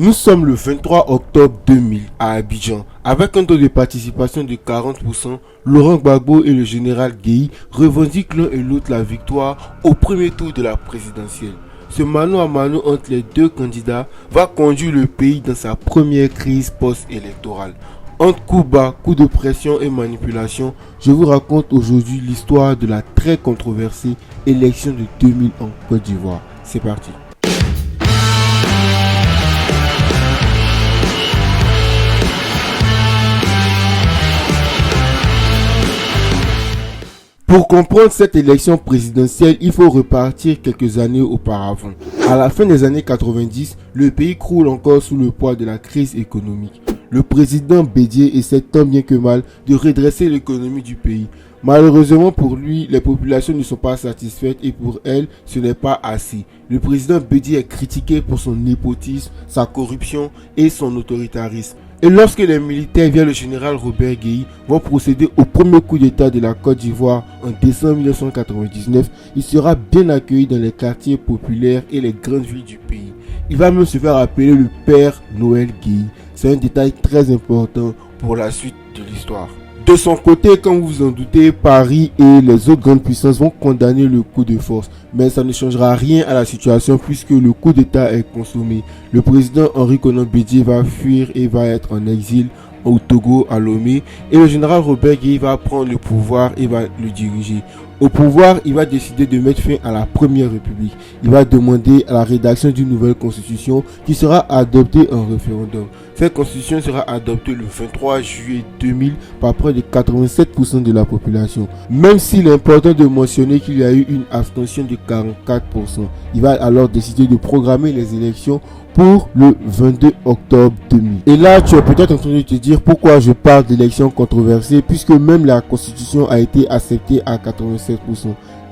Nous sommes le 23 octobre 2000 à Abidjan. Avec un taux de participation de 40%, Laurent Gbagbo et le général Guèye revendiquent l'un et l'autre la victoire au premier tour de la présidentielle. Ce mano à mano entre les deux candidats va conduire le pays dans sa première crise post-électorale. Entre coups bas, coups de pression et manipulation, je vous raconte aujourd'hui l'histoire de la très controversée élection de 2000 en Côte d'Ivoire. C'est parti. Pour comprendre cette élection présidentielle, il faut repartir quelques années auparavant. À la fin des années 90, le pays croule encore sous le poids de la crise économique. Le président Bédié essaie tant bien que mal de redresser l'économie du pays. Malheureusement pour lui, les populations ne sont pas satisfaites et pour elles, ce n'est pas assez. Le président Bédié est critiqué pour son népotisme, sa corruption et son autoritarisme. Et lorsque les militaires via le général Robert Guèye vont procéder au premier coup d'état de la Côte d'Ivoire en décembre 1999, il sera bien accueilli dans les quartiers populaires et les grandes villes du pays. Il va même se faire appeler le Père Noël Guèye. C'est un détail très important pour la suite de l'histoire. De son côté, comme vous vous en doutez, Paris et les autres grandes puissances vont condamner le coup de force. Mais ça ne changera rien à la situation puisque le coup d'état est consommé. Le président Henri Konan Bédié va fuir et va être en exil au Togo, à Lomé. Et le général Robert Guèye va prendre le pouvoir et va le diriger. Au pouvoir, il va décider de mettre fin à la Première République. Il va demander à la rédaction d'une nouvelle constitution qui sera adoptée en référendum. Cette constitution sera adoptée le 23 juillet 2000 par près de 87% de la population. Même s'il est important de mentionner qu'il y a eu une abstention de 44%. Il va alors décider de programmer les élections pour le 22 octobre 2000. Et là, tu es peut-être en train de te dire pourquoi je parle d'élections controversées puisque même la constitution a été acceptée à 87%.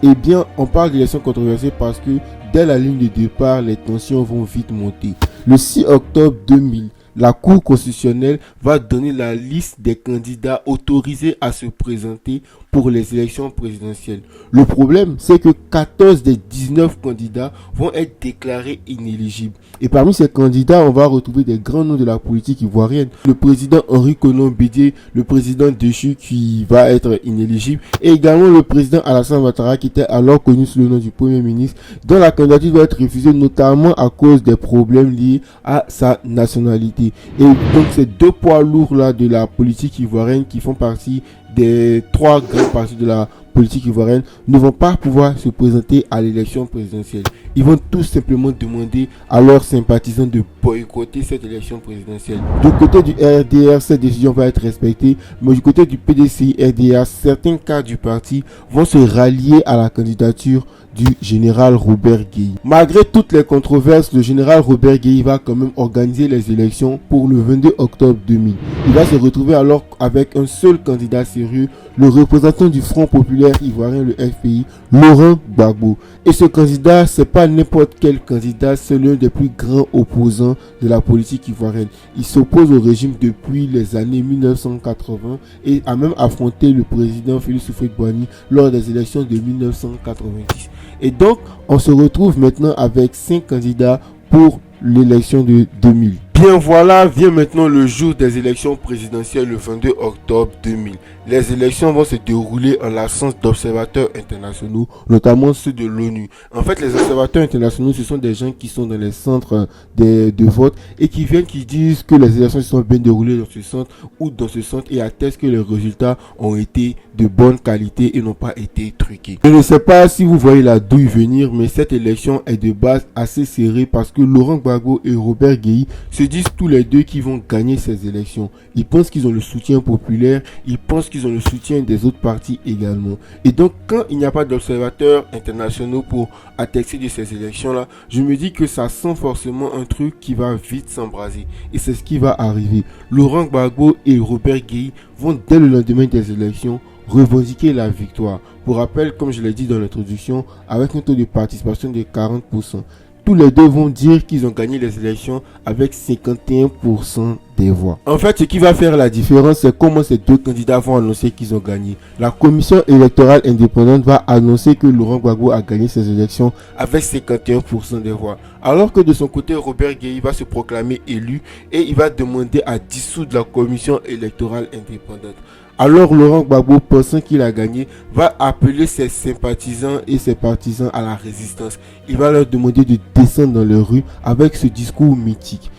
Eh bien, on parle d'élections controversées parce que dès la ligne de départ, les tensions vont vite monter. Le 6 octobre 2000, la Cour constitutionnelle va donner la liste des candidats autorisés à se présenter pour les élections présidentielles. Le problème, c'est que 14 des 19 candidats vont être déclarés inéligibles. Et parmi ces candidats, on va retrouver des grands noms de la politique ivoirienne. Le président Henri Konan Bédié, le président Déchu qui va être inéligible, et également le président Alassane Ouattara qui était alors connu sous le nom du Premier ministre, dont la candidature va être refusée notamment à cause des problèmes liés à sa nationalité. Et donc ces deux poids lourds là de la politique ivoirienne qui font partie des trois grands partis de la politique ivoirienne ne vont pas pouvoir se présenter à l'élection présidentielle. Ils vont tout simplement demander à leurs sympathisants de boycotter cette élection présidentielle. Du côté du RDR, cette décision va être respectée, mais du côté du PDCI-RDA, certains cadres du parti vont se rallier à la candidature du général Robert Guèye. Malgré toutes les controverses, le général Robert Guèye va quand même organiser les élections pour le 22 octobre 2000. Il va se retrouver alors avec un seul candidat sérieux, le représentant du Front populaire ivoirien, le FPI, Laurent Gbagbo. Et ce candidat, c'est pas n'importe quel candidat, c'est l'un des plus grands opposants de la politique ivoirienne. Il s'oppose au régime depuis les années 1980 et a même affronté le président Félix Houphouët-Boigny lors des élections de 1990. Et donc, on se retrouve maintenant avec 5 candidats pour l'élection de 2000. Bien voilà, vient maintenant le jour des élections présidentielles le 22 octobre 2000. Les élections vont se dérouler en l'absence d'observateurs internationaux, notamment ceux de l'ONU. En fait, les observateurs internationaux, ce sont des gens qui sont dans les centres de vote et qui viennent, qui disent que les élections se sont bien déroulées dans ce centre ou dans ce centre et attestent que les résultats ont été de bonne qualité et n'ont pas été truqués. Je ne sais pas si vous voyez la douille venir, mais cette élection est de base assez serrée parce que Laurent Gbagbo et Robert Guèye se disent tous les deux qu'ils vont gagner ces élections. Ils pensent qu'ils ont le soutien populaire, ils pensent qu'ils ont le soutien des autres partis également. Et donc, quand il n'y a pas d'observateurs internationaux pour attester de ces élections-là, je me dis que ça sent forcément un truc qui va vite s'embraser. Et c'est ce qui va arriver. Laurent Gbagbo et Robert Guèye vont, dès le lendemain des élections, revendiquer la victoire. Pour rappel, comme je l'ai dit dans l'introduction, avec un taux de participation de 40%. Tous les deux vont dire qu'ils ont gagné les élections avec 51% des voix. En fait, ce qui va faire la différence, c'est comment ces deux candidats vont annoncer qu'ils ont gagné. La commission électorale indépendante va annoncer que Laurent Gbagbo a gagné ces élections avec 51% des voix. Alors que de son côté, Robert Gueye va se proclamer élu et il va demander à dissoudre la commission électorale indépendante. Alors Laurent Gbagbo, pensant qu'il a gagné, va appeler ses sympathisants et ses partisans à la résistance. Il va leur demander de descendre dans les rues avec ce discours mythique.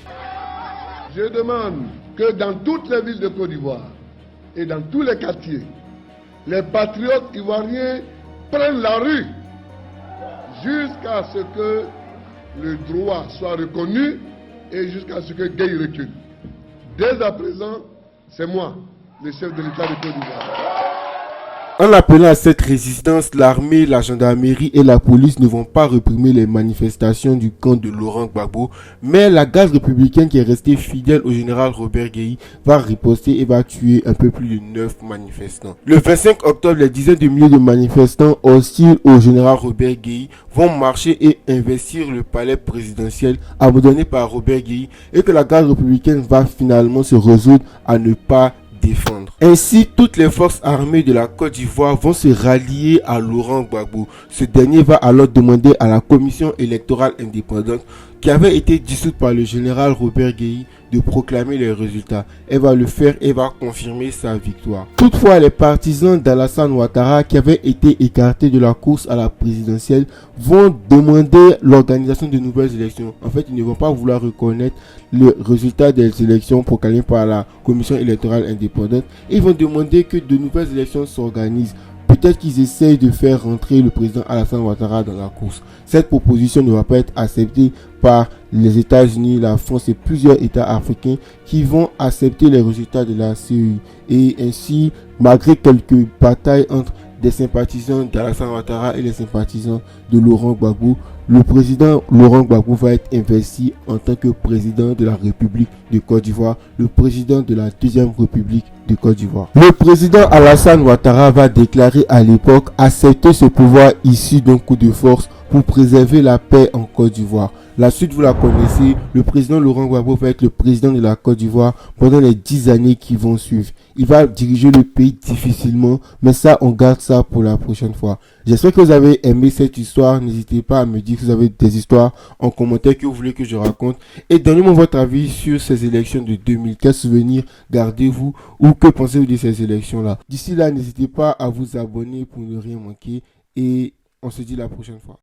Je demande que dans toutes les villes de Côte d'Ivoire et dans tous les quartiers, les patriotes ivoiriens prennent la rue jusqu'à ce que le droit soit reconnu et jusqu'à ce que Gueye recule. Dès à présent, c'est moi, le chef de l'État de Côte d'Ivoire. En appelant à cette résistance, l'armée, la gendarmerie et la police ne vont pas réprimer les manifestations du camp de Laurent Gbagbo, mais la garde républicaine qui est restée fidèle au général Robert Gueye va riposter et va tuer un peu plus de 9 manifestants. Le 25 octobre, les dizaines de milliers de manifestants hostiles au général Robert Gueye vont marcher et investir le palais présidentiel abandonné par Robert Gueye et que la garde républicaine va finalement se résoudre à ne pas défendre. Ainsi, toutes les forces armées de la Côte d'Ivoire vont se rallier à Laurent Gbagbo. Ce dernier va alors demander à la commission électorale indépendante, qui avait été dissoute par le général Robert Gueye, de proclamer les résultats. Elle va le faire et va confirmer sa victoire. Toutefois, les partisans d'Alassane Ouattara, qui avaient été écartés de la course à la présidentielle, vont demander l'organisation de nouvelles élections. En fait, ils ne vont pas vouloir reconnaître le résultat des élections proclamées par la commission électorale indépendante. Ils vont demander que de nouvelles élections s'organisent. Peut-être qu'ils essayent de faire rentrer le président Alassane Ouattara dans la course. Cette proposition ne va pas être acceptée par les États-Unis, la France et plusieurs États africains qui vont accepter les résultats de la CEI. Et ainsi, malgré quelques batailles entre des sympathisants d'Alassane Ouattara et les sympathisants de Laurent Gbagbo, le président Laurent Gbagbo va être investi en tant que président de la République de Côte d'Ivoire, le président de la Deuxième République de Côte d'Ivoire. Le président Alassane Ouattara va déclarer à l'époque accepter ce pouvoir issu d'un coup de force pour préserver la paix en Côte d'Ivoire. La suite, vous la connaissez, le président Laurent Gbagbo va être le président de la Côte d'Ivoire pendant les 10 années qui vont suivre. Il va diriger le pays difficilement, mais ça, on garde ça pour la prochaine fois. J'espère que vous avez aimé cette histoire. N'hésitez pas à me dire si vous avez des histoires en commentaire que vous voulez que je raconte. Et donnez-moi votre avis sur ces élections de 2000. Quels souvenirs gardez-vous ou que pensez-vous de ces élections-là? D'ici là, n'hésitez pas à vous abonner pour ne rien manquer. Et on se dit la prochaine fois.